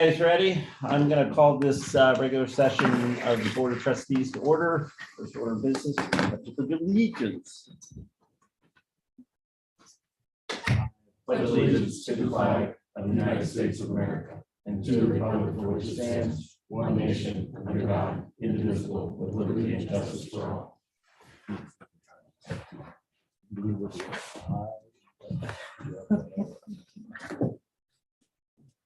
Guys ready? I'm going to call this regular session of the Board of Trustees to order. First order of business, pledge of allegiance. Pledge allegiance to the flag of the United States of America and to the republic for which it stands, one nation, under God, indivisible, with liberty and justice for all.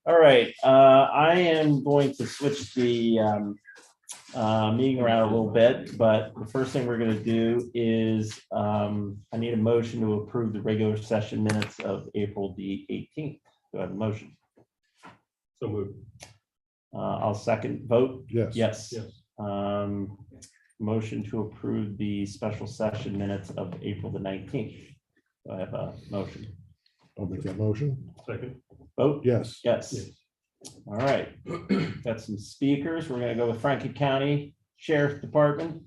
All right, I am going to switch the meeting around a little bit, but the first thing we're going to do is I need a motion to approve the regular session minutes of April the 18th. Do I have a motion? So moved. I'll second. Vote. Yes. Yes. Motion to approve the special session minutes of April the 19th. Do I have a motion? I'll make that motion. Second. Vote. Yes. Yes. All right. Got some speakers. We're going to go with Franklin County Sheriff Department.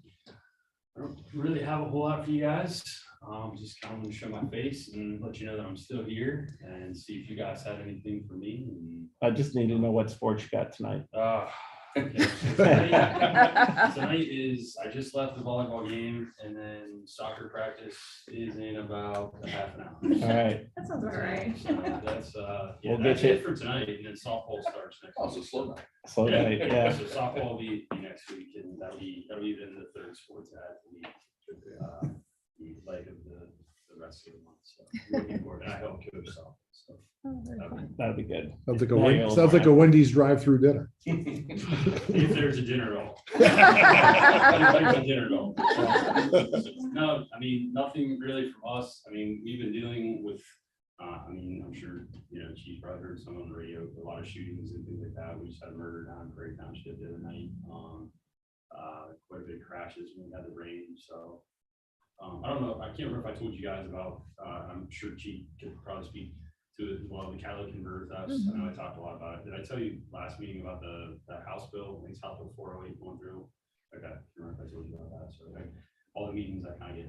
I don't really have a whole lot for you guys. Just kind of want to show my face and let you know that I'm still here and see if you guys had anything for me. I just need to know what sports you got tonight. Okay. Tonight is, I just left the volleyball game and then soccer practice is in about a half an hour. All right. That sounds all right. So that's We'll that's get it for tonight, and then softball starts next week. Also slow down. Slow down. Yeah. So softball will be next week, and that'll be then the third sports ad the leg of the rest of the month. So looking forward. And I help coach softball. So That'd be good. Sounds like a Wendy's drive-through dinner. if there's a dinner at all. There's a dinner at all. No, I mean, nothing really from us. I mean, we've been dealing with, I mean, I'm sure, Chief probably heard some on the radio, a lot of shootings and things like that. We just had a murder down in Prairie Township the other night. Quite a bit of crashes when we had the rain. So I don't know. I can't remember if I told you guys about, I'm sure Chief could probably speak to it as well, the catalytic converter thefts. I know I talked a lot about it. Did I tell you last meeting about the House bill, I think it's House Bill 408 going through? Okay, I can't remember if I told you about that. So all the meetings I kind of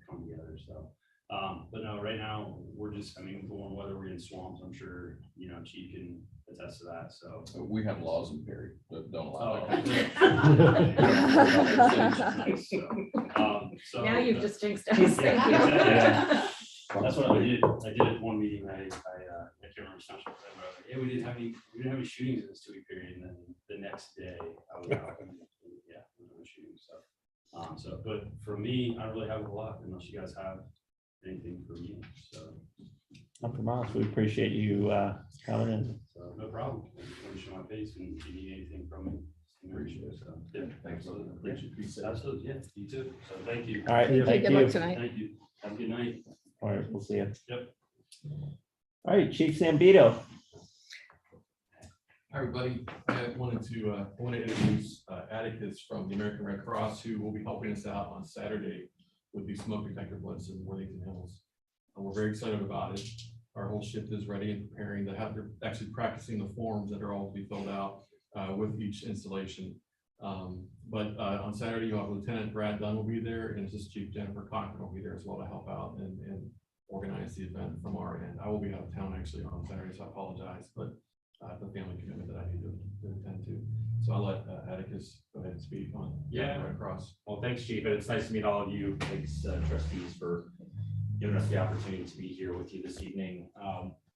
come together. So, but no, right now we're just, I mean, going whether we're in swamps, I'm sure, Chief can attest to that. So We have laws in Perry that don't allow Oh. that. So Now you've just jinxed Yeah, us. Thank you. exactly. That's what I did. I did at one meeting. I can't remember. But I was like, yeah, we didn't have any shootings in this 2-week period. And then the next day I was out. And, yeah, there was no shooting. So, but for me, I don't really have a lot unless you guys have anything for me. So, Not from us. We appreciate you coming in. so no problem. I just want to show my face, and if you need anything from me, appreciate it. So, yeah, Thanks. absolutely. Yeah, you too. So, thank you. All right. Yeah. Thank Good luck you. tonight. Thank you. Have a good night. All right. We'll see you. Yep. All right. Chief Zambito. Hi, everybody. I wanted to introduce Atticus from the American Red Cross, who will be helping us out on Saturday with the smoke detector blitz in Worthington Hills. We're very excited about it. Our whole shift is ready and preparing to have, they're actually practicing the forms that are all to be filled out with each installation. But on Saturday, you have Lieutenant Brad Dunn will be there, and Assistant Chief Jennifer Cochran will be there as well to help out and organize the event from our end. I will be out of town actually on Saturday, so I apologize, but the family commitment that I need to attend to. So I'll let Atticus go ahead and speak on Red Cross. Well, thanks, Chief, and it's nice to meet all of you. Thanks, trustees, for giving us the opportunity to be here with you this evening.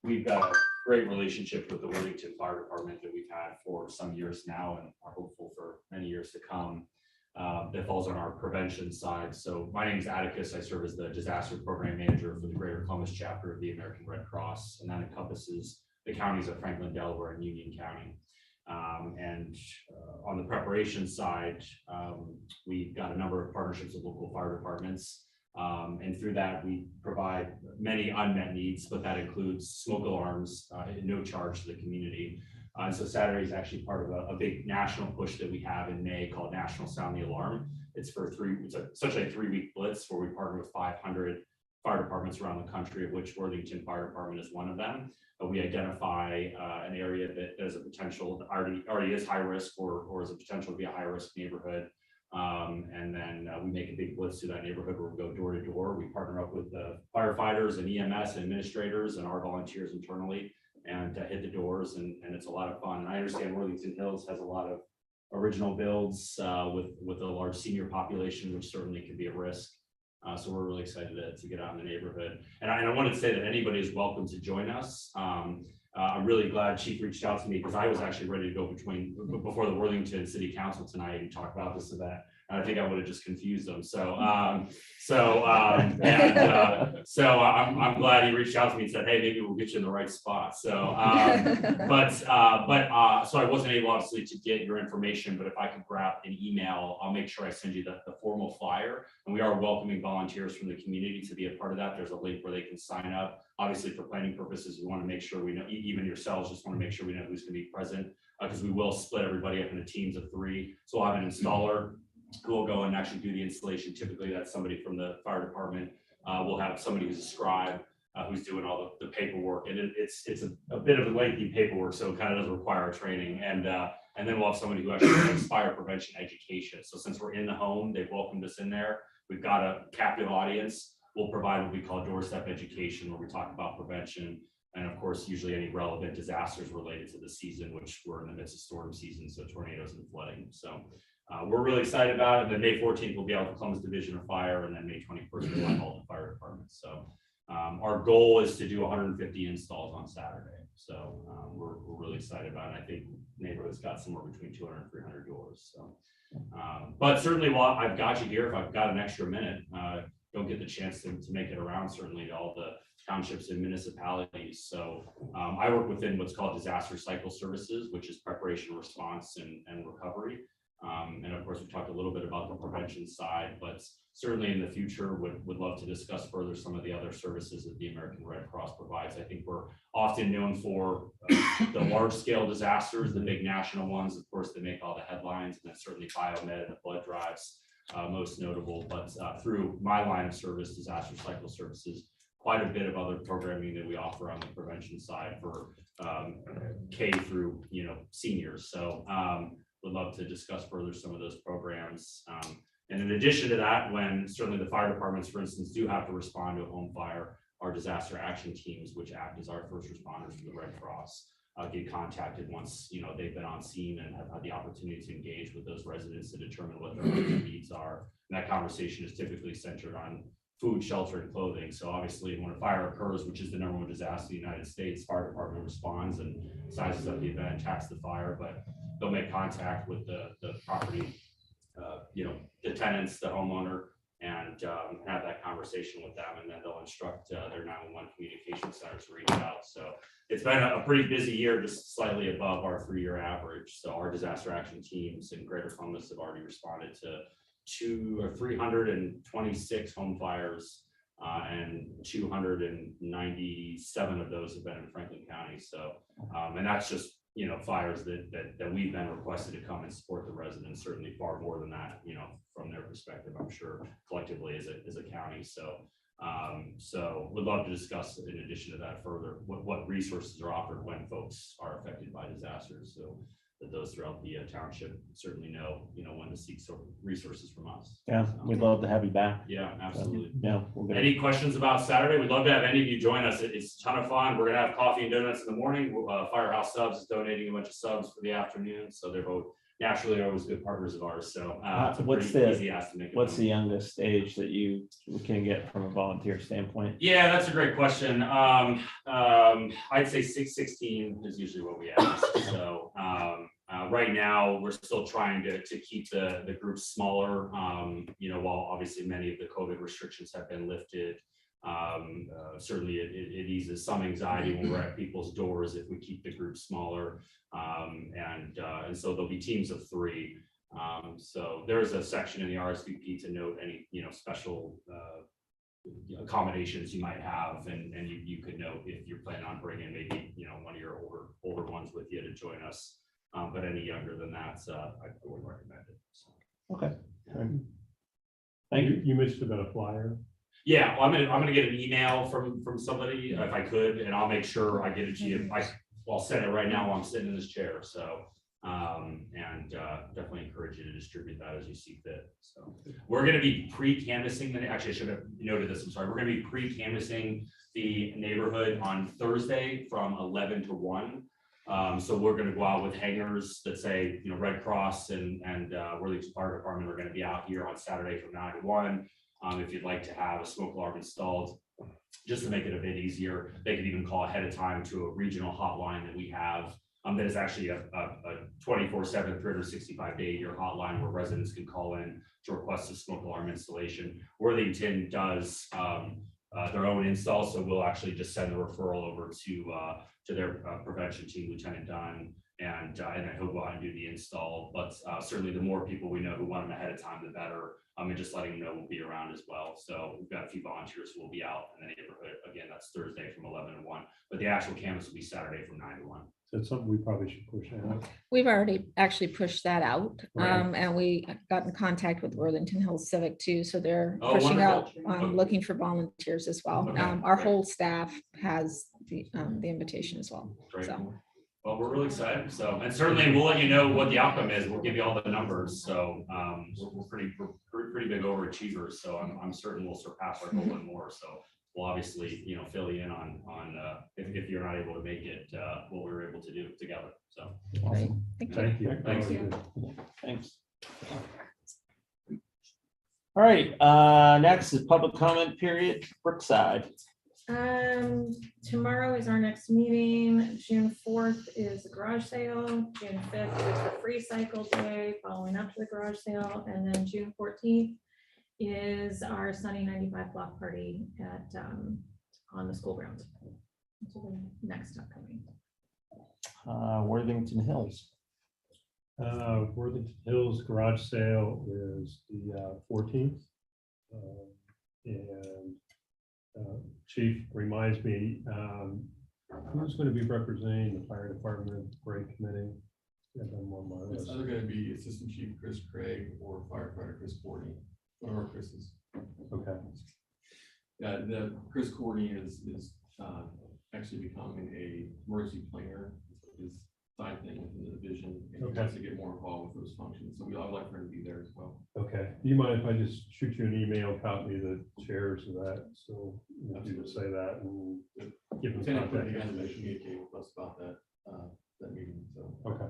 We've got a great relationship with the Worthington Fire Department that we've had for some years now and are hopeful for many years to come. That falls on our prevention side. So my name is Atticus. I serve as the Disaster Program Manager for the Greater Columbus chapter of the American Red Cross, and that encompasses the counties of Franklin, Delaware, and Union County. On the preparation side, we've got a number of partnerships with local fire departments. And through that, we provide many unmet needs, but that includes smoke alarms at no charge to the community. So Saturday is actually part of a big national push that we have in May called National Sound the Alarm. It's for essentially a 3-week blitz where we partner with 500 fire departments around the country, of which Worthington Fire Department is one of them. We identify an area that there's a potential that already is high risk or is a potential to be a high risk neighborhood. And then we make a big blitz to that neighborhood where we go door to door. We partner up with the firefighters and EMS and administrators and our volunteers internally and hit the doors, and it's a lot of fun. And I understand Worthington Hills has a lot of original builds with a large senior population, which certainly could be a risk. So we're really excited to get out in the neighborhood. And I wanted to say that anybody is welcome to join us. I'm really glad Chief reached out to me because I was actually ready to go before the Worthington City Council tonight and talk about this event. And I think I would have just confused them. So I'm glad he reached out to me and said, hey, maybe we'll get you in the right spot. So, so I wasn't able obviously to get your information, but if I could grab an email, I'll make sure I send you the formal flyer. And we are welcoming volunteers from the community to be a part of that. There's a link where they can sign up. Obviously for planning purposes, we want to make sure we know, even yourselves just want to make sure we know who's going to be present because we will split everybody up into teams of 3. So we'll have an installer who will go and actually do the installation. Typically that's somebody from the fire department. We'll have somebody who's a scribe who's doing all the paperwork, and it's a bit of a lengthy paperwork, so it kind of does require training. And then we'll have somebody who actually does fire prevention education. So since we're in the home, they've welcomed us in there. We've got a captive audience. We'll provide what we call doorstep education, where we talk about prevention, and of course, usually any relevant disasters related to the season, which we're in the midst of storm season, so tornadoes and flooding. So we're really excited about it. Then May 14th, we'll be out at the Columbus Division of Fire, and then May 21st, we'll have all the fire departments. So our goal is to do 150 installs on Saturday. So we're really excited about it. I think neighborhood's got somewhere between 200 and 300 doors. So, but certainly while I've got you here, if I've got an extra minute, don't get the chance to make it around certainly to all the townships and municipalities. So I work within what's called disaster cycle services, which is preparation, response, and recovery. And of course, we talked a little bit about the prevention side, but certainly in the future would love to discuss further some of the other services that the American Red Cross provides. I think we're often known for the large scale disasters, the big national ones, of course, that make all the headlines, and then certainly biomed and the blood drives, most notable. But through my line of service, disaster cycle services, quite a bit of other programming that we offer on the prevention side for K through seniors. So would love to discuss further some of those programs. And in addition to that, when certainly the fire departments, for instance, do have to respond to a home fire, our disaster action teams, which act as our first responders for the Red Cross, get contacted once they've been on scene and have had the opportunity to engage with those residents to determine what their needs are. And that conversation is typically centered on food, shelter, and clothing. So obviously when a fire occurs, which is the #1 disaster in the United States, fire department responds and sizes up the event, attacks the fire, but they'll make contact with the property, the tenants, the homeowner, and have that conversation with them, and then they'll instruct their 911 communication centers to reach out. So it's been a pretty busy year, just slightly above our 3-year average. So our disaster action teams in Greater Columbus have already responded to 326 home fires, and 297 of those have been in Franklin County. So, and that's just fires that we've been requested to come and support the residents. Certainly far more than that, from their perspective, I'm sure collectively as a county. So, so would love to discuss in addition to that further what resources are offered when folks are affected by disasters. So that those throughout the township certainly know, when to seek resources from us. Yeah, we'd love to have you back. Yeah, absolutely. Yeah. Any questions about Saturday? We'd love to have any of you join us. It's a ton of fun. We're gonna have coffee and donuts in the morning. Firehouse Subs is donating a bunch of subs for the afternoon, so they're both naturally always good partners of ours. So it's a what's pretty the easy ask to make. what's the youngest age that you can get from a volunteer standpoint? Yeah, that's a great question. I'd say 16 is usually what we ask. So right now we're still trying to keep the group smaller, while obviously many of the COVID restrictions have been lifted. Certainly it eases some anxiety when we're at people's doors if we keep the group smaller. And so there'll be teams of 3. So there's a section in the RSVP to note any, special accommodations you might have, and you could note if you're planning on bringing maybe, one of your older ones with you to join us. But any younger than that, I wouldn't recommend it. So. Okay. Thank you. You mentioned about a flyer. Yeah, well, I'm gonna get an email from somebody if I could, and I'll make sure I get it to you. I'll send it right now while I'm sitting in this chair. So And definitely encourage you to distribute that as you see fit. So we're going to be pre-canvassing, actually I should have noted this, I'm sorry. We're going to be pre-canvassing the neighborhood on Thursday from 11 to 1. So we're going to go out with hangers that say, you know, Red Cross and Worthington Fire Department are going to be out here on Saturday from 9 to 1. If you'd like to have a smoke alarm installed, just to make it a bit easier, they could even call ahead of time to a regional hotline that we have. That is actually a 24/7, 365-day-a-year hotline where residents can call in to request a smoke alarm installation. Worthington does their own install, so we'll actually just send the referral over to their prevention team, Lieutenant Dunn, and then he'll go out and do the install. But certainly, the more people we know who want them ahead of time, the better. And just letting them know we'll be around as well. So we've got a few volunteers who will be out in the neighborhood. Again, that's Thursday from 11 to 1, but the actual canvas will be Saturday from 9 to 1. So it's something we probably should push out. We've already actually pushed that out, Right. and we got in contact with Worthington Hills Civic too, so they're Oh, pushing out, wonderful. looking for volunteers as well. Okay, Our great. whole staff has the invitation as well. Great. So, Well, we're really excited. So, and certainly we'll let you know what the outcome is. We'll give you all the numbers. So we're pretty big overachievers. So I'm certain we'll surpass our goal and more. So we'll obviously, you know, fill you in on if you're not able to make it, what we were able to do together. So. great. Thank you. Thank you. Thanks. Thanks. All right, next is public comment period, Brookside. Tomorrow is our next meeting. June 4th is the garage sale. June 5th is the free cycle day following up to the garage sale. And then June 14th is our Sunny 95 block party at, on the school grounds. So the next upcoming. Worthington Hills. Worthington Hills garage sale is the 14th. And Chief reminds me, who's going to be representing the fire department break committee? I've done one more It's list. either going to be Assistant Chief Chris Craig or Firefighter Chris Courtney, one of our Chris's. Okay. Yeah, the Chris Courtney is actually becoming a emergency planner. His side thing within the division, and he Okay. wants to get more involved with those functions. So I'd like for him to be there as well. Okay. Do you mind if I just shoot you an email, copy the chairs of that? So if you would say that and give them Lieutenant put contact together to information. communicate with us about that meeting. So Okay.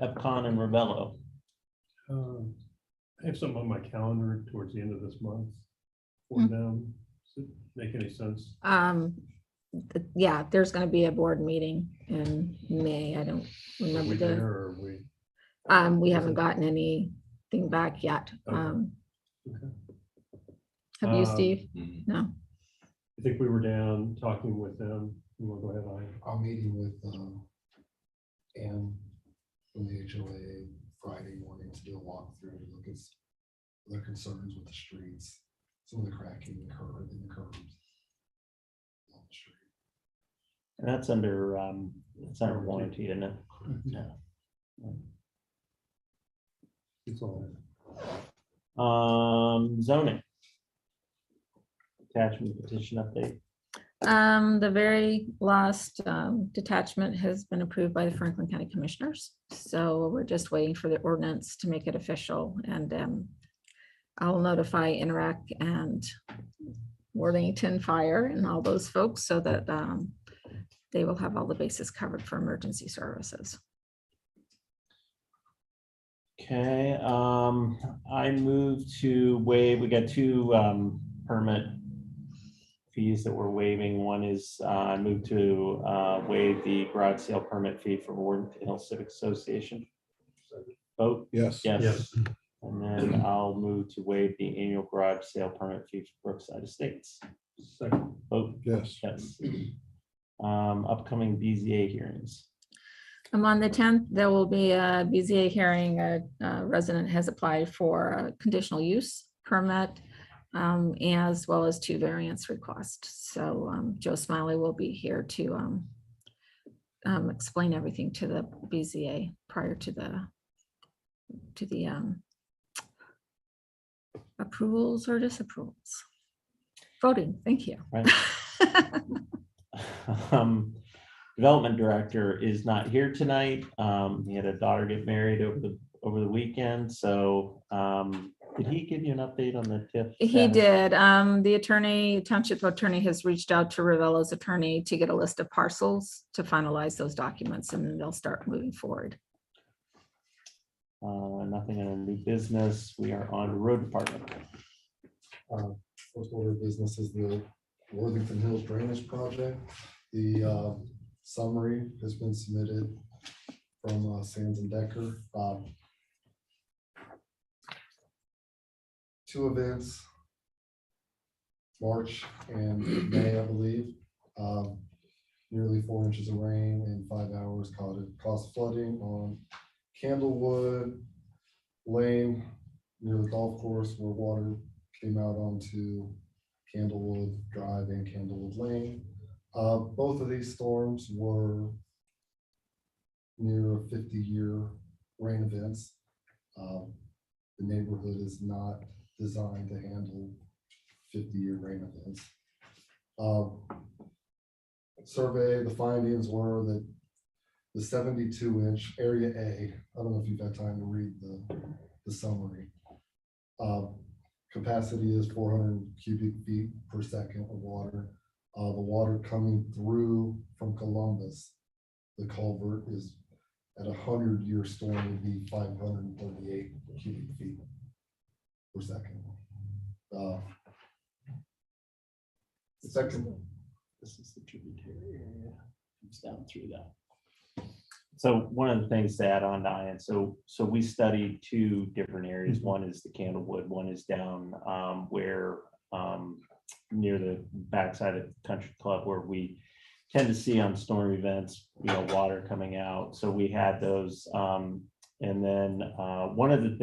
Epcon and Ravello. I have something on my calendar towards the end of this month for them. Does it make any sense? Yeah, there's going to be a board meeting in May. I don't Are remember we there the, or are we? we haven't gotten anything back yet. Okay. Have you, Um, Steve? No. I think we were down talking with them. You want to go ahead, Ryan? I'm meeting with Ann from the HOA Friday morning to do a walkthrough to look at their concerns with the streets, some of the cracking in the curbs on the street. And that's under warranty, isn't it? Yeah. It's all. Zoning. Attachment petition update. The very last detachment has been approved by the Franklin County Commissioners. So we're just waiting for the ordinance to make it official, and I'll notify Interac and Worthington Fire and all those folks so that they will have all the bases covered for emergency services. Okay, I move to waive, we got two permit fees that we're waiving. One is I move to waive the garage sale permit fee for Worthington Hills Civic Association. Vote Yes. yes. And then I'll move to waive the annual garage sale permit fee for Brookside Estates. Second. Vote Yes. yes. Upcoming BZA hearings. On the 10th, there will be a BZA hearing. A resident has applied for a conditional use permit, as well as 2 variance requests. So Joe Smiley will be here to explain everything to the BZA prior to the approvals or disapprovals. Voting, thank you. Right. development director is not here tonight. He had a daughter get married over the weekend. So did he give you an update on the TIF? He status? did. The attorney, township attorney has reached out to Ravello's attorney to get a list of parcels to finalize those documents, and then they'll start moving forward. Nothing in a new business. We are on the road department. First order of business is the Worthington Hills Drainage Project. The summary has been submitted from Sands and Decker. Two events, March and May, I believe. Nearly 4 inches of rain in 5 hours caused flooding on Candlewood Lane near the golf course, where water came out onto Candlewood Drive and Candlewood Lane. Both of these storms were near 50-year rain events. The neighborhood is not designed to handle 50-year rain events. Survey, the findings were that the 72-inch area A, I don't know if you've had time to read the summary. Capacity is 400 cubic feet per second of water. The water coming through from Columbus, the culvert is at a 100-year storm would be 538 cubic feet per second. Second, This is the tributary area. Comes down through that. So one of the things to add on, Diane, so we studied two different areas. One is the Candlewood, one is down where near the backside of Country Club, where we tend to see on storm events, water coming out. So we had those. And then one of the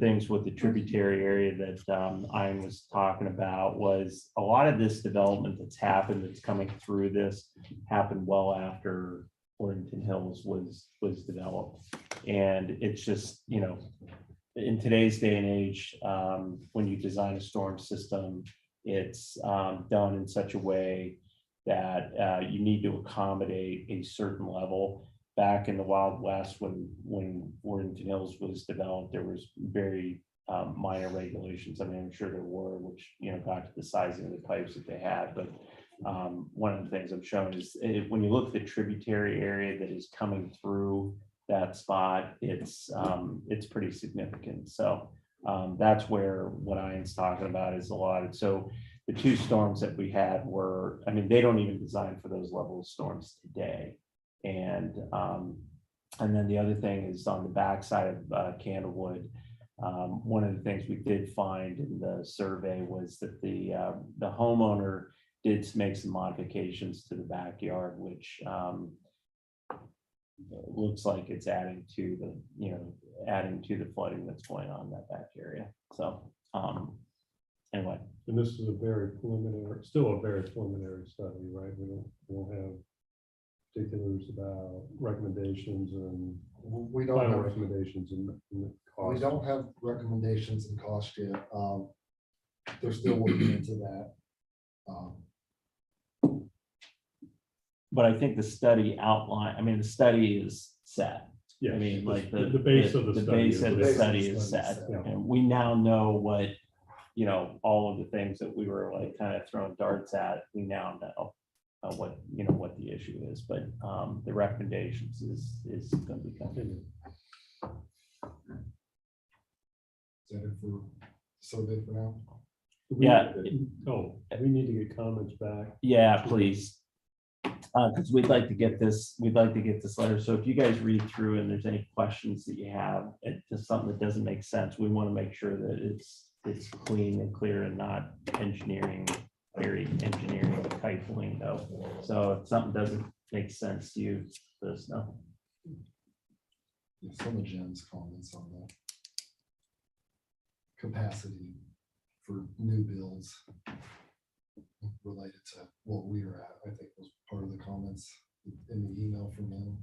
things with the tributary area that Ian was talking about was a lot of this development that's happened, that's coming through this, happened well after Worthington Hills was developed. And it's just, in today's day and age, when you design a storm system, it's done in such a way that you need to accommodate a certain level. Back in the Wild West, when Worthington Hills was developed, there was very minor regulations. I mean, I'm sure there were, which got to the sizing of the pipes that they had. But one of the things I'm showing is when you look at the tributary area that is coming through that spot, it's pretty significant. So that's where what Ian's talking about is a lot. So the two storms that we had were, I mean, they don't even design for those level of storms today. And then the other thing is on the backside of Candlewood. One of the things we did find in the survey was that the homeowner did make some modifications to the backyard, which looks like it's adding to the flooding that's going on in that back area. So anyway. And this is still a very preliminary study, right? We don't have particulars about recommendations and we don't final have recommendations and the We cost. don't have recommendations and cost yet. They're still working into that. But I think the study outline, the study is set. Yeah, I mean, like the base of the study base is- of The the base of study the is study is set. set. Yeah. And we now know what, all of the things that we were like kind of throwing darts at, we now know what the issue is, but the recommendations is gonna be coming. Is that it for survey for now? Yeah. We need to get comments back. Yeah, please. Because we'd like to get this letter. So if you guys read through and there's any questions that you have, it's just something that doesn't make sense, we want to make sure that it's clean and clear and not very engineering type lingo. So if something doesn't make sense to you, let us know. Yeah, some of Jen's comments on the capacity for new builds related to what we are at, I think was part of the comments in the email from him.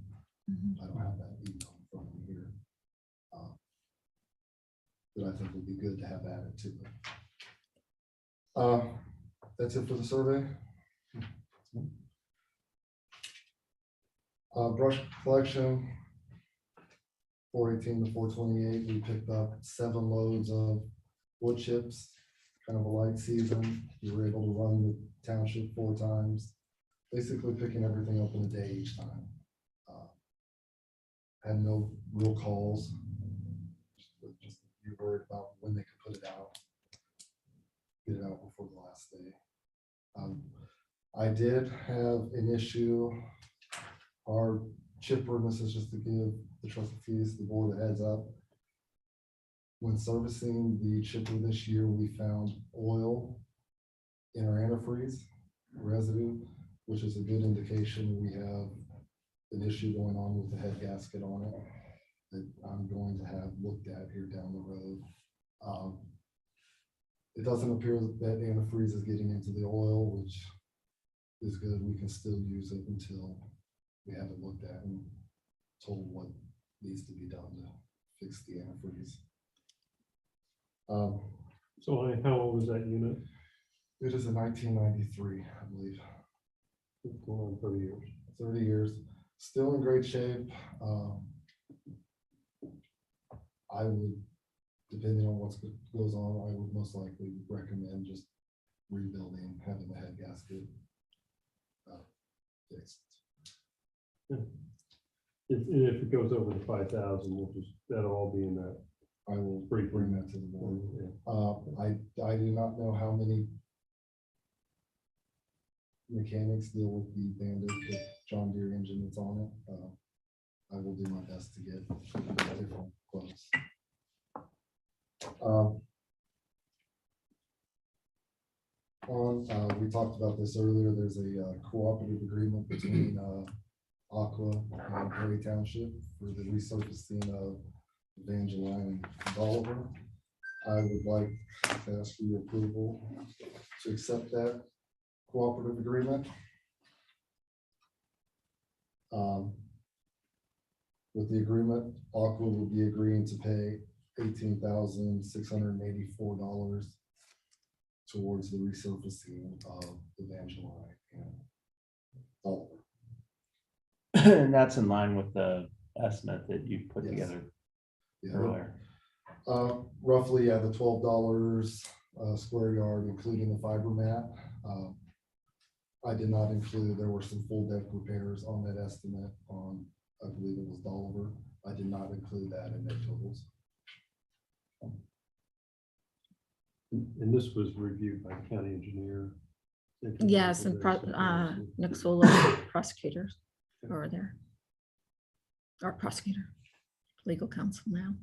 I don't have that email in front of me here. But I think would be good to have added to it. That's it for the survey. Brush collection, 418 to 428, we picked up 7 loads of wood chips, kind of a light season. We were able to run the township 4 times, basically picking everything up in a day each time. Had no real calls. Just be worried about when they could put it out. Get it out before the last day. I did have an issue. Our chipper, and this is just to give the trustees, the board a heads up. When servicing the chipper this year, we found oil in our antifreeze residue, which is a good indication we have an issue going on with the head gasket on it that I'm going to have looked at here down the road. It doesn't appear that antifreeze is getting into the oil, which is good. We can still use it until we have it looked at and told what needs to be done to fix the antifreeze. So how old is that unit? It is a 1993, I believe. It's going on 30 years. 30 years, still in great shape. I would, depending on what goes on, I would most likely recommend just rebuilding, having the head gasket fixed. If it goes over the 5,000, we'll just, that'll all be in that. I will bring that to the board. Yeah. I do not know how many mechanics deal with the Bandit, the John Deere engine that's on it. I will do my best to get different quotes. We talked about this earlier. There's a cooperative agreement between Aqua and Perry Township for the resurfacing of Evangeline and Bolivar. I would like to ask for your approval to accept that cooperative agreement. With the agreement, Aqua will be agreeing to pay $18,684 towards the resurfacing of Evangeline and Bolivar. And that's in line with the estimate that you put Yes. together Yeah, earlier. roughly, yeah, the $12 square yard, including the fiber mat. I did not include, there were some full deck repairs on that estimate on, I believe it was Bolivar. I did not include that in their totals. And this was reviewed by the county engineer. Yes, and Nick Solo, prosecutors over there. Our prosecutor, legal counsel now.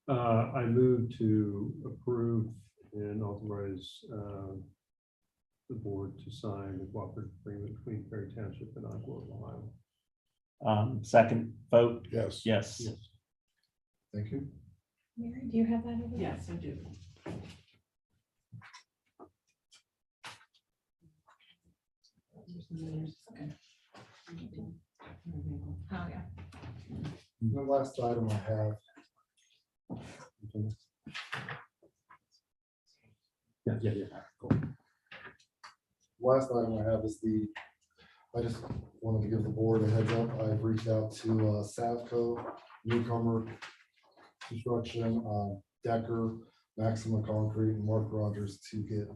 I move to approve and authorize the board to sign the cooperative agreement between Perry Township and Aqua of Ohio. Second vote, Yes. yes. Yes. Thank you. Mary, do you have that over there? Yes, I do. Okay. Oh, yeah. The last item I have. Yeah. Last item I have is I just wanted to give the board a heads up. I've reached out to Savco, Newcomer Construction, Decker, Maxima Concrete, and Mark Rogers to get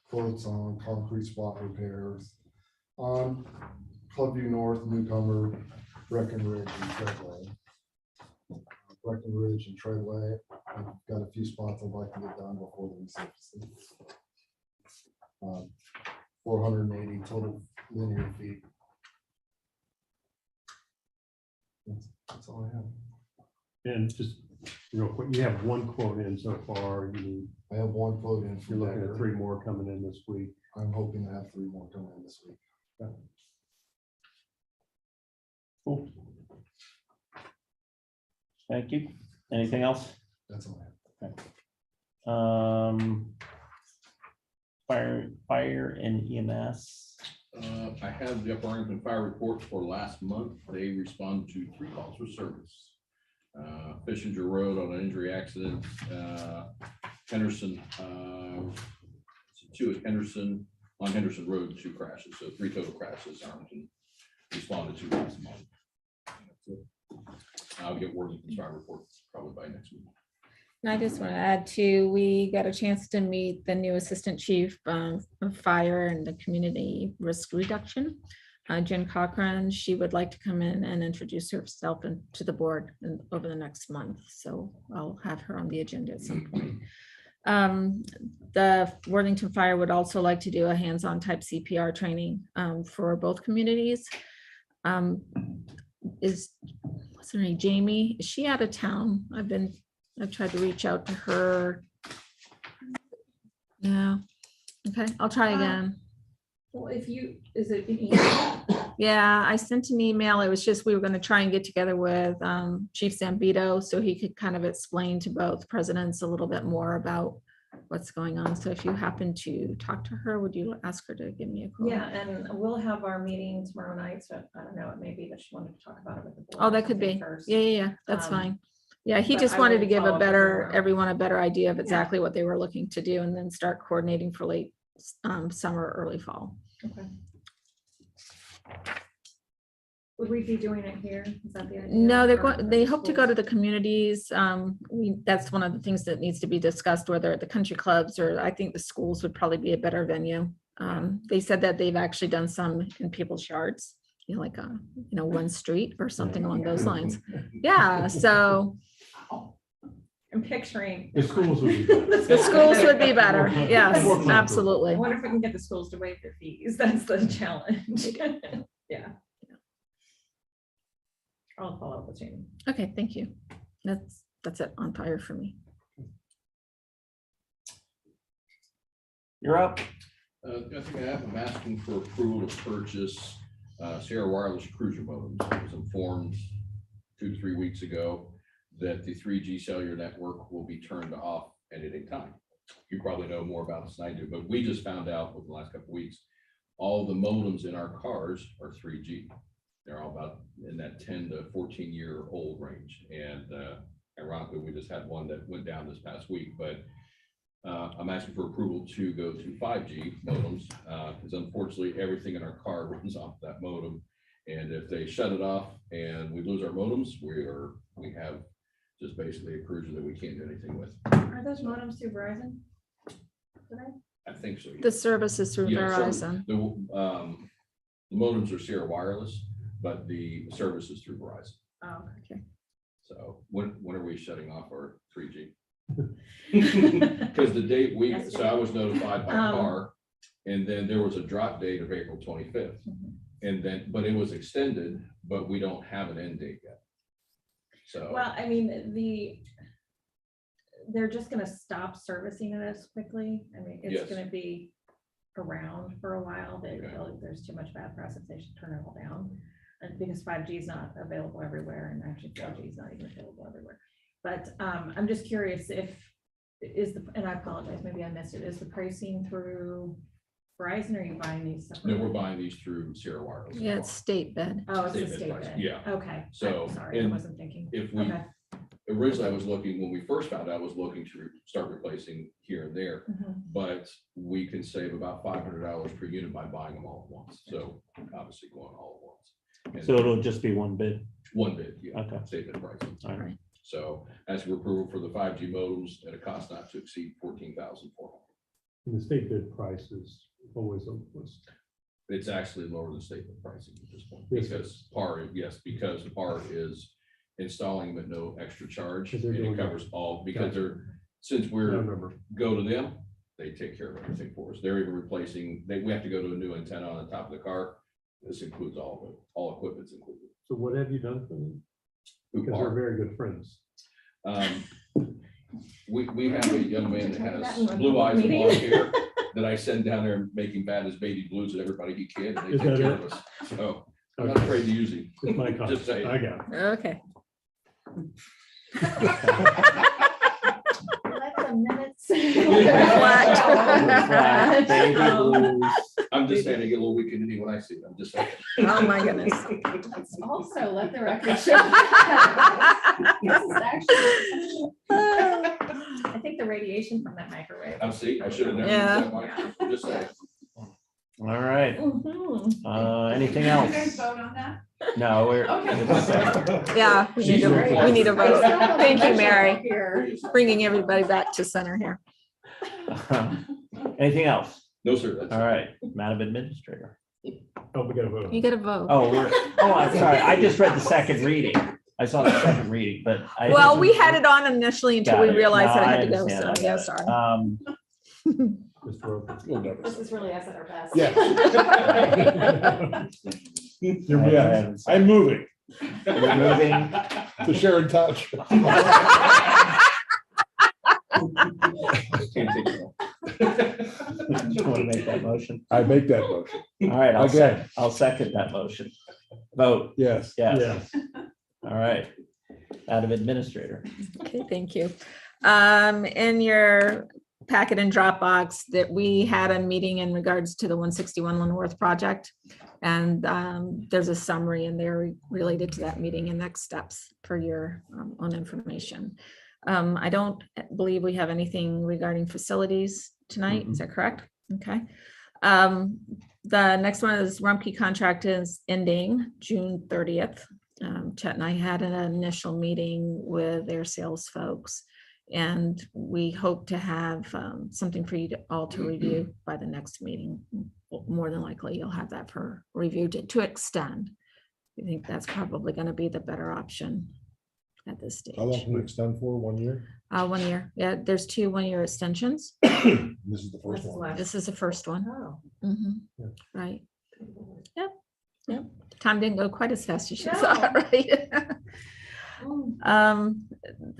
quotes on concrete spot repairs on Clubview North, Newcomer, Breckenridge, and Treadway. Breckenridge and Treadway, I've got a few spots I'd like to get done before the resurfacing. 480 total linear feet. That's all I have. And just real quick, you have one quote in so far. I have one quote in. You're looking at 3 more coming in this week. I'm hoping to have 3 more coming in this week. Cool. Thank you. Anything else? That's all I have. Fire and EMS. I have the Upper Arlington Fire report for last month. They responded to 3 calls for service. Fishinger Road on an injury accident, Henderson, 2 at Henderson on Henderson Road, 2 crashes, so 3 total crashes. Arlington responded to last month. I'll get Worthington's fire report probably by next week. And I just want to add too, we got a chance to meet the new Assistant Chief of Fire and the Community Risk Reduction. Jen Cochran, she would like to come in and introduce herself to the board over the next month. So I'll have her on the agenda at some point. The Worthington Fire would also like to do a hands-on type CPR training for both communities. What's her name, Jamie? Is she out of town? I've tried to reach out to her. Yeah. Okay, I'll try again. Well, is it an email? Yeah, I sent an email. It was just, we were going to try and get together with Chief Zambito so he could kind of explain to both presidents a little bit more about what's going on. So if you happen to talk to her, would you ask her to give me a call? Yeah, and we'll have our meeting tomorrow night, so I don't know, it may be that she wanted to talk about it with the board. Oh, or that could something be. first. Yeah, that's fine. Yeah, he but just I wanted will to give follow up with everyone a better idea of Yeah. exactly what they were looking to do and then start coordinating for late summer, early fall. Okay. Would we be doing it here? Is that the idea? No, they're Or going, they the hope to go to schools? the communities. That's one of the things that needs to be discussed, whether at the country clubs or I think the schools would probably be a better venue. They said that they've actually done some in people's yards, like, one street or something along those lines. Yeah, so I'm picturing. The schools would be better. the schools would be better. Yes, I absolutely. wonder if we can get the schools to waive their fees. That's the challenge. Yeah. I'll follow up with Jamie. Okay, thank you. That's it on fire for me. You're up. I think I'm asking for approval to purchase Sierra Wireless cruiser modems. I was informed 2 to 3 weeks ago that the 3G cellular network will be turned off at any time. You probably know more about this than I do, but we just found out over the last couple of weeks, all the modems in our cars are 3G. They're all about in that 10 to 14-year-old range. And ironically, we just had one that went down this past week, but I'm asking for approval to go to 5G modems because unfortunately everything in our car runs off that modem. And if they shut it off and we lose our modems, we have just basically a cruiser that we can't do anything with. Are those modems through Verizon? I think so. The service is through Yeah, so Verizon. the modems are Sierra Wireless, but the service is through Verizon. Oh, Okay. So when are we shutting off our 3G? Because the date so I was notified by car, and then there was a drop date of April 25th. Mhm. But it was extended, but we don't have an end date yet. So. Well, I mean, they're just gonna stop servicing it as quickly. I mean, it's Yes. gonna be around for a while. They Okay. feel like there's too much bad press if they should turn it all down. And because 5G is not available everywhere, and actually 4G is not even available everywhere. But I'm just curious and I apologize, maybe I missed it. Is the pricing through Verizon, or are you buying these No, separately? we're buying these through Sierra Wireless. Yeah, it's state bed. Oh, it's state a bid state price, bid. yeah. Okay. So, I'm sorry, I and wasn't thinking. If we, Okay. originally I was looking, when we first found out, I was looking to start replacing here and there, Mhm. but we can save about $500 per unit by buying them all at once. So obviously going all at once. And So it'll just be one bid. one bid, yeah, Okay. state bid pricing. All right. So as for approval for the 5G modems at a cost not to exceed $14,400. And the state bid price is always on the list. It's actually lower than state bid pricing at this point Yes. because because PAR is installing them at no extra charge. Because they're And it doing that. covers all, because Gotcha. since I we're remember. go to them, they take care of everything for us. They're even replacing, we have to go to a new antenna on the top of the car. This includes all of it, all equipment's included. So what have you done for them? Who Because we're are, very good friends. we have a young man that Tell me that has in one blue eyes and meeting. blonde hair that I send down there and make him bad as baby blues at everybody he can. And they Is take that care it? of us. So I'm not afraid to use him. It's my Just concept. saying. I got it. Okay. Let the minutes. Reflect. Baby blues. I'm just saying I get a little weak in the knee when I see it. I'm just saying. Oh, my goodness. Let's also let the record show. This is actually, I think the radiation from that microwave. I see, I should have never Yeah. used that mic. I'm just saying. All right. Anything Did you guys else? vote on that? No, we're. Okay. Yeah, we need a vote. Thank you, Mary, Here. bringing everybody back to center here. Anything else? No, sir. That's All right, Madam Administrator. Oh, we gotta vote. You get a vote. Oh, I'm sorry. I just read the second reading. I saw the second reading, but I. Well, we had it on initially until we Got it. realized that No, I I had to go, understand. so I yeah, got it. sorry. Mr. Roper. You'll never This say. is really us at our best. Yeah, I'm moving. We're moving. To Sharon Township. can't take it all. You want to make that motion? I make that motion. All right, Again. I'll second that motion. Vote, Yes. yes. All right. Madam Administrator. Okay, thank you. In your packet and Dropbox that we had a meeting in regards to the 161 Lenworth project. And there's a summary in there related to that meeting and next steps for your own information. I don't believe we have anything regarding facilities tonight. Is that correct? Okay. The next one is Rumpke contract is ending June 30th. Chet and I had an initial meeting with their sales folks, and we hope to have something for you all to review by the next meeting. More than likely, you'll have that for review to extend. I think that's probably going to be the better option at this stage. How long can we extend for? 1 year? 1 year. Yeah, there's 2 one-year extensions. This is the first one. This is the first one. Oh. Mhm. Yeah. Right. Yep. Time didn't go quite as fast as you No. thought, right?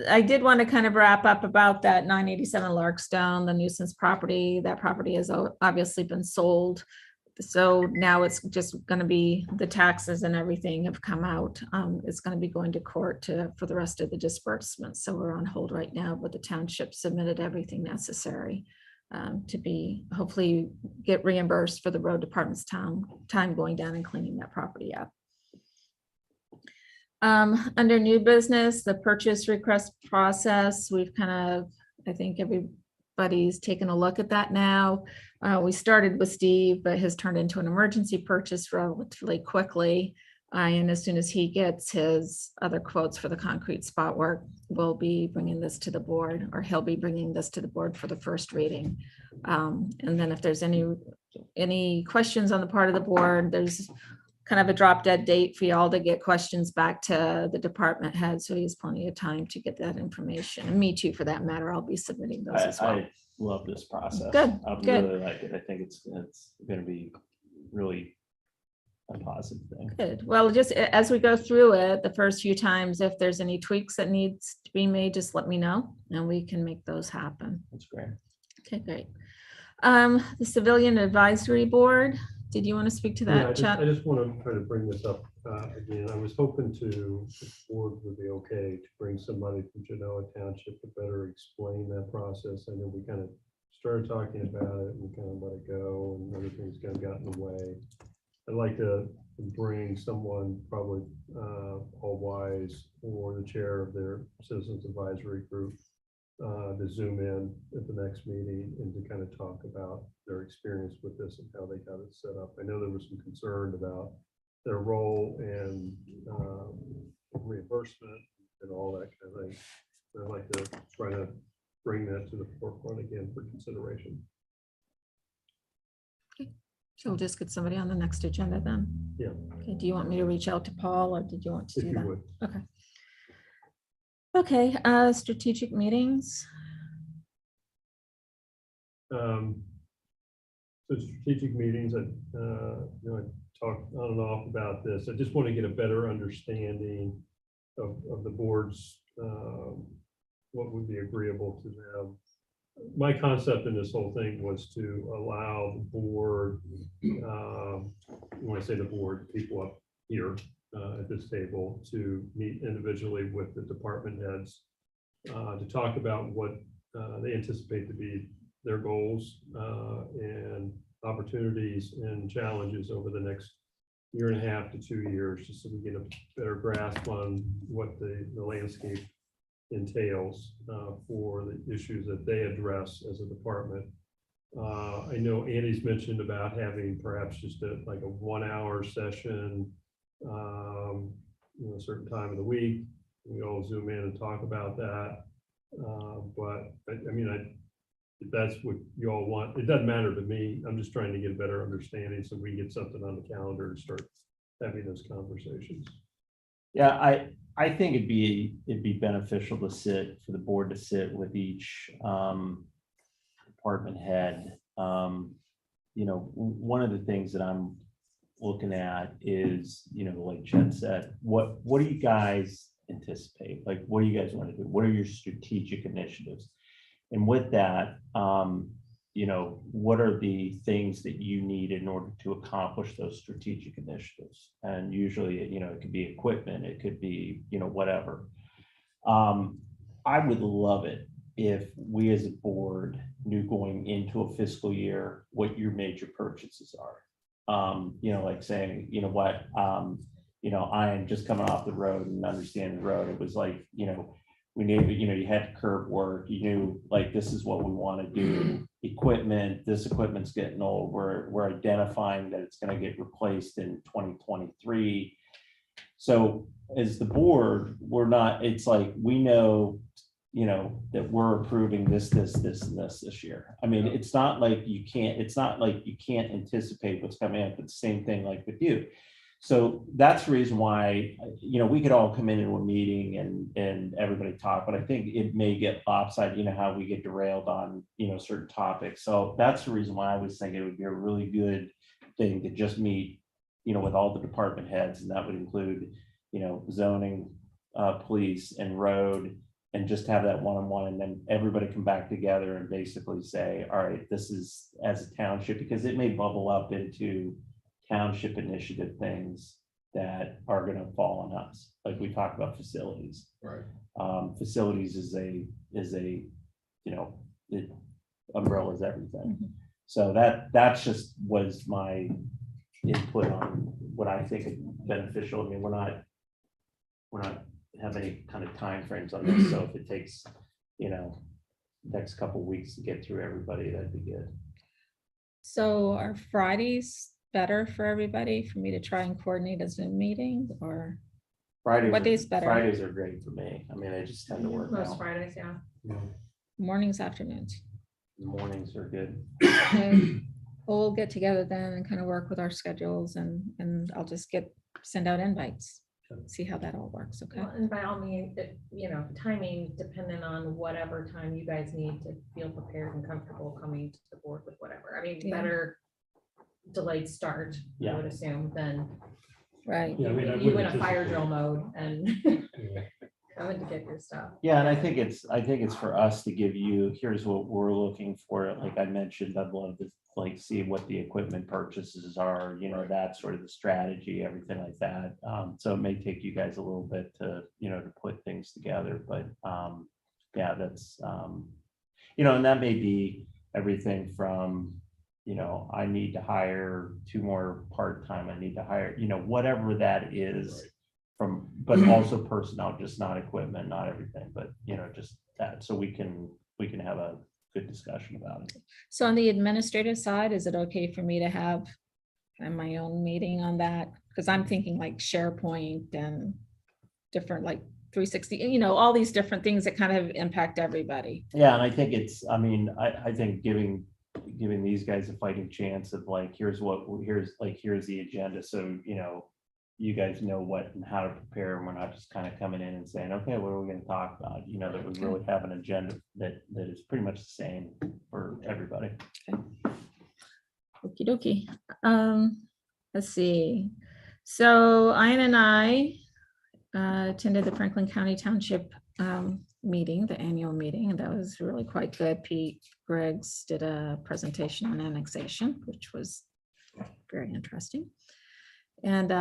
I did want to kind of wrap up about that 987 Larkstone, the nuisance property. That property has obviously been sold. So now it's just going to be the taxes and everything have come out. It's going to be going to court for the rest of the disbursements. So we're on hold right now, but the township submitted everything necessary to be hopefully get reimbursed for the road department's time going down and cleaning that property up. Under new business, the purchase request process, we've kind of, I think everybody's taken a look at that now. We started with Steve, but has turned into an emergency purchase relatively quickly. And as soon as he gets his other quotes for the concrete spot work, we'll be bringing this to the board, or he'll be bringing this to the board for the first reading. And then if there's any questions on the part of the board, there's kind of a drop dead date for y'all to get questions back to the department head. So he has plenty of time to get that information. And me too, for that matter, I'll be submitting those as well. I love this process. Good, I good. really like it. I think it's going to be really a positive thing. Good. Well, just as we go through it, the first few times, if there's any tweaks that needs to be made, just let me know and we can make those happen. That's great. Okay, great. The Civilian Advisory Board, did you want to speak to Yeah, that, Chet? I just want to try to bring this up again. I was hoping if the board would be okay to bring somebody from Genoa Township to better explain that process. I know we kind of started talking about it and kind of let it go and other things kind of got in the way. I'd like to bring someone, probably Paul Wise or the chair of their Citizens Advisory Group to zoom in at the next meeting and to kind of talk about their experience with this and how they got it set up. I know there was some concern about their role and reimbursement and all that kind of thing. I'd like to try to bring that to the forefront again for consideration. So we'll just get somebody on the next agenda then. Yeah. Okay, do you want me to reach out to Paul or did you want to If do you that? would. Okay. Okay, strategic meetings. So strategic meetings, I talked on and off about this. I just want to get a better understanding of the board's, what would be agreeable to them. My concept in this whole thing was to allow the board, when I say the board, people up here at this table, to meet individually with the department heads to talk about what they anticipate to be their goals and opportunities and challenges over the next 1.5 to 2 years, just so we get a better grasp on what the landscape entails for the issues that they address as a department. I know Andy's mentioned about having perhaps just like a 1 hour session, a certain time of the week. We all zoom in and talk about that. But if that's what you all want, it doesn't matter to me. I'm just trying to get a better understanding so we can get something on the calendar and start having those conversations. Yeah, I think it'd be beneficial to for the board to sit with each department head. One of the things that I'm looking at is, like Jen said, what do you guys anticipate? Like, what do you guys want to do? What are your strategic initiatives? And with that, what are the things that you need in order to accomplish those strategic initiatives? And usually, it could be equipment, it could be, whatever. I would love it if we as a board knew going into a fiscal year what your major purchases are. Like saying, I am just coming off the road and understanding the road. It was like, we knew, you had curb work, you knew like, this is what we want to do. Equipment, this equipment's getting old. We're identifying that it's going to get replaced in 2023. So as the board, it's like, we know, that we're approving this, and this year. I mean, it's not like you can't anticipate what's coming up. It's the same thing like with you. So that's the reason why, we could all come into a meeting and everybody talk, but I think it may get lopsided, how we get derailed on, certain topics. So that's the reason why I was thinking it would be a really good thing to just meet, with all the department heads, and that would include, zoning, police and road, and just have that one-on-one, and then everybody come back together and basically say, all right, this is as a township, because it may bubble up into township initiative things that are going to fall on us. Like we talked about facilities. Right. Facilities is a, it umbrellas everything. Mhm. So that's just was my input on what I think is beneficial. I mean, we're not have any kind of timeframes on this. So if it takes, next couple of weeks to get through everybody, that'd be good. So are Fridays better for everybody, for me to try and coordinate a Zoom meeting, or Fridays. What day's better? Fridays are great for me. I mean, I just tend to work Most out. Fridays, yeah. mornings, afternoons? Mornings are good. Okay. We'll get together then and kind of work with our schedules, and I'll just send out invites, see how that all works. Okay. Well, and by all means, timing dependent on whatever time you guys need to feel prepared and comfortable coming to the board with whatever. I mean, Yeah. better delayed start, I Yeah. would assume, than Right. Yeah, I mean, I you in wouldn't a fire anticipate- drill mode and Yeah. coming to get your stuff. Yeah, and I think it's for us to give you, here's what we're looking for. Like I mentioned, I'd love to see what the equipment purchases are, that sort of the strategy, everything like that. So it may take you guys a little bit to put things together, but yeah, that's, and that may be everything from, I need to hire 2 more part-time, I need to hire, whatever that is. But also personnel, just not equipment, not everything, but just that, so we can have a good discussion about it. So on the administrative side, is it okay for me to have my own meeting on that? Because I'm thinking like SharePoint and different like 360, all these different things that kind of impact everybody. Yeah, and I think I think giving these guys a fighting chance of like, here's the agenda, so you guys know what and how to prepare, and we're not just kind of coming in and saying, okay, what are we going to talk about? That we really have an agenda that is pretty much the same for everybody. Okie dokie. Let's see. So Ian and I attended the Franklin County Township meeting, the annual meeting, and that was really quite good. Pete Griggs did a presentation on annexation, which was very interesting. And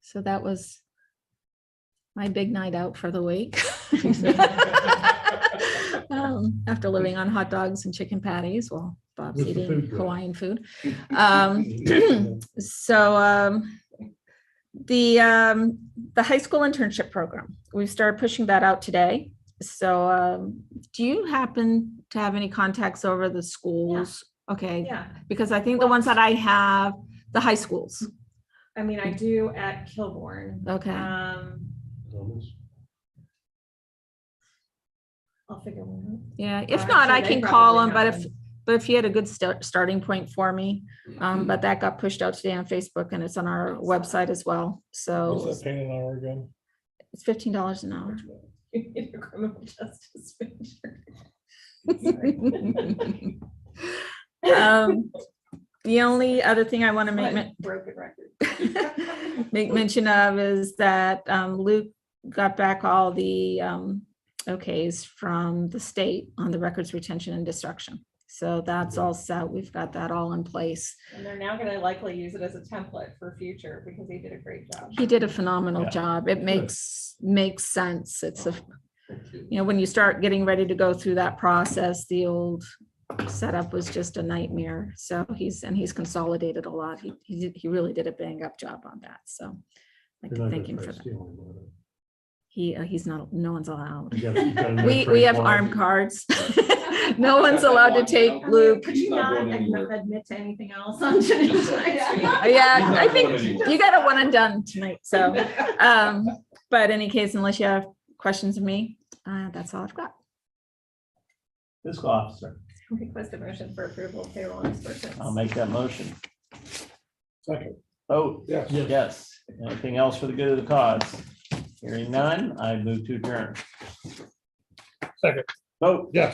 so that was my big night out for the week. After living on hot dogs and chicken patties while Bob's What's the eating food good? Hawaiian food. So the high school internship program, we started pushing that out today. So do you happen to have any contacts over the schools? Okay, Yeah, because I think the ones that I have, the high schools. I mean, I do at Kilborn. Okay. I'll figure one out. Yeah, if I'm not, sure I they can probably call them, have but if you had a good starting point for me, but that got pushed out today on Facebook and it's on our website as well. So What's that paying an hour again? it's $15 an hour. You need a criminal justice major. The only other thing I want to make Broken record. make mention of is that Luke got back all the okays from the state on the records retention and destruction. So that's all set. We've got that all in place. And they're now gonna likely use it as a template for future because he did a great job. He did a phenomenal Yeah. job. It makes sense. It's a, Thank you. you know, when you start getting ready to go through that process, the old setup was just a nightmare. So he's consolidated a lot. He really did a bang up job on that. So I'd like to thank him for that. He's not, no one's allowed. We have armed cards. No one's allowed to take Luke. Could you He's not not going anywhere. admit to anything else on tonight's? Yeah, I think you got a one and done tonight. So, but in any case, unless you have questions of me, that's all I've got. Fiscal officer, Request a motion for approval of payroll and disbursements. I'll make that motion. Second. Oh, Yes. yes. Anything else for the good of the cause? Hearing none, I move to adjourn. Second. Vote. Yes.